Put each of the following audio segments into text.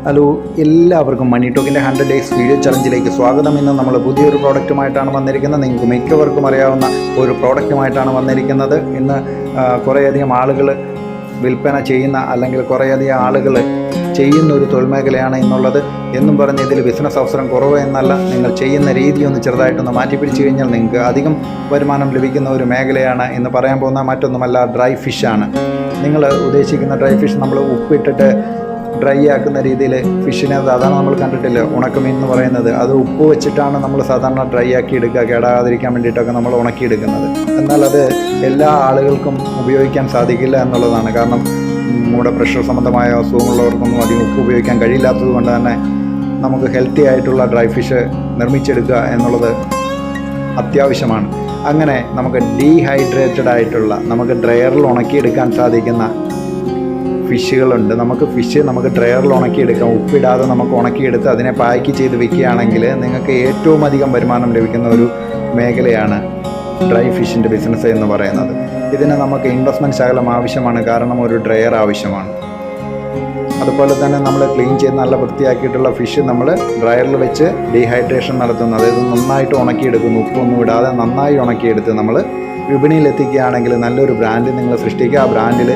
Hello, എല്ലാവർക്കും മണി ടോക്കിൻ്റെ 100 days video ചലഞ്ചിലേക്ക് സ്വാഗതം. ഇന്ന് നമ്മൾ പുതിയൊരു പ്രോഡക്റ്റുമായിട്ടാണ് വന്നിരിക്കുന്നത്. നിങ്ങൾക്ക് മിക്കവർക്കും അറിയാവുന്ന ഒരു പ്രോഡക്റ്റുമായിട്ടാണ് വന്നിരിക്കുന്നത്. ഇന്ന് കുറേയധികം ആളുകൾ വിൽപ്പന ചെയ്യുന്ന അല്ലെങ്കിൽ കുറേയധികം ആളുകൾ ചെയ്യുന്ന ഒരു തൊഴിൽ മേഖലയാണ് എന്നുള്ളത്. എന്നും പറഞ്ഞ് ഇതിൽ ബിസിനസ് അവസരം കുറവ് എന്നല്ല, നിങ്ങൾ ചെയ്യുന്ന രീതി ഒന്ന് ചെറുതായിട്ടൊന്ന് മാറ്റിപ്പിടിച്ച് കഴിഞ്ഞാൽ നിങ്ങൾക്ക് അധികം വരുമാനം ലഭിക്കുന്ന ഒരു മേഖലയാണ്. എന്ന് പറയാൻ പോകുന്ന മറ്റൊന്നുമല്ല, ഡ്രൈ ഫിഷാണ്. നിങ്ങൾ ഉദ്ദേശിക്കുന്ന ഡ്രൈ ഫിഷ് നമ്മൾ ഉപ്പിട്ടിട്ട് ഡ്രൈ ആക്കുന്ന രീതിയിൽ ഫിഷിനെ സാധാരണ നമ്മൾ കണ്ടിട്ടില്ല, ഉണക്കമീൻ എന്ന് പറയുന്നത്. അത് ഉപ്പ് വെച്ചിട്ടാണ് നമ്മൾ സാധാരണ ഡ്രൈ ആക്കി എടുക്കുക, കേടാകാതിരിക്കാൻ വേണ്ടിയിട്ടൊക്കെ നമ്മൾ ഉണക്കിയെടുക്കുന്നത്. എന്നാൽ അത് എല്ലാ ആളുകൾക്കും ഉപയോഗിക്കാൻ സാധിക്കില്ല എന്നുള്ളതാണ്. കാരണം നമ്മുടെ പ്രഷർ സംബന്ധമായ അസുഖമുള്ളവർക്കൊന്നും അധികം ഉപ്പ് ഉപയോഗിക്കാൻ കഴിയില്ലാത്തത് കൊണ്ട് തന്നെ നമുക്ക് ഹെൽത്തി ആയിട്ടുള്ള ഡ്രൈ ഫിഷ് നിർമ്മിച്ചെടുക്കുക എന്നുള്ളത് അത്യാവശ്യമാണ്. അങ്ങനെ നമുക്ക് ഡീഹൈഡ്രേറ്റഡ് ആയിട്ടുള്ള, നമുക്ക് ഡ്രയറിൽ ഉണക്കിയെടുക്കാൻ സാധിക്കുന്ന ഫിഷുകളുണ്ട്. നമുക്ക് ഡ്രയറിൽ ഉണക്കിയെടുക്കാം. ഉപ്പിടാതെ നമുക്ക് ഉണക്കിയെടുത്ത് അതിനെ പാക്ക് ചെയ്ത് വെക്കുകയാണെങ്കിൽ നിങ്ങൾക്ക് ഏറ്റവും അധികം വരുമാനം ലഭിക്കുന്ന ഒരു മേഖലയാണ് ഡ്രൈ ഫിഷിൻ്റെ ബിസിനസ് എന്ന് പറയുന്നത്. ഇതിന് നമുക്ക് ഇൻവെസ്റ്റ്മെൻറ്റ് ശകലം ആവശ്യമാണ്, കാരണം ഒരു ഡ്രയർ ആവശ്യമാണ്. അതുപോലെ തന്നെ നമ്മൾ ക്ലീൻ ചെയ്ത് നല്ല വൃത്തിയാക്കിയിട്ടുള്ള ഫിഷ് നമ്മൾ ഡ്രയറിൽ വെച്ച് ഡീഹൈഡ്രേഷൻ നടത്തുന്നു. അതായത് നന്നായിട്ട് ഉണക്കിയെടുക്കുന്നു, ഉപ്പൊന്നും ഇടാതെ നന്നായി ഉണക്കിയെടുത്ത് നമ്മൾ വിപണിയിലെത്തിക്കുകയാണെങ്കിൽ, നല്ലൊരു ബ്രാൻഡ് നിങ്ങൾ സൃഷ്ടിക്കുക. ആ ബ്രാൻഡിൽ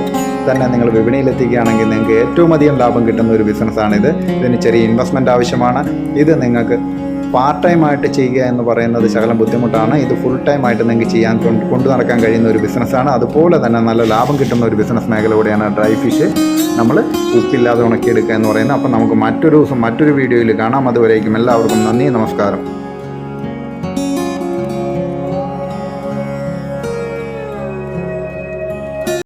തന്നെ നിങ്ങൾ വിപണിയിലെത്തിക്കുകയാണെങ്കിൽ നിങ്ങൾക്ക് ഏറ്റവും അധികം ലാഭം കിട്ടുന്ന ഒരു ബിസിനസ്സാണിത്. ഇതിന് ചെറിയ ഇൻവെസ്റ്റ്മെൻറ്റ് ആവശ്യമാണ്. ഇത് നിങ്ങൾക്ക് പാർട്ട് ടൈം ആയിട്ട് ചെയ്യുക എന്ന് പറയുന്നത് ശകലം ബുദ്ധിമുട്ടാണ്. ഇത് ഫുൾ ടൈം ആയിട്ട് നിങ്ങൾക്ക് ചെയ്യാൻ കൊണ്ടു നടക്കാൻ കഴിയുന്ന ഒരു ബിസിനസ്സാണ്. അതുപോലെ തന്നെ നല്ല ലാഭം കിട്ടുന്ന ഒരു ബിസിനസ് മേഖല കൂടിയാണ് ഡ്രൈ ഫിഷ് നമ്മൾ ഉപ്പില്ലാതെ ഉണക്കിയെടുക്കുക എന്ന് പറയുന്നത്. അപ്പം നമുക്ക് മറ്റൊരു ദിവസം മറ്റൊരു വീഡിയോയിൽ കാണാം. അതുവരേക്കും എല്ലാവർക്കും നന്ദി, നമസ്കാരം.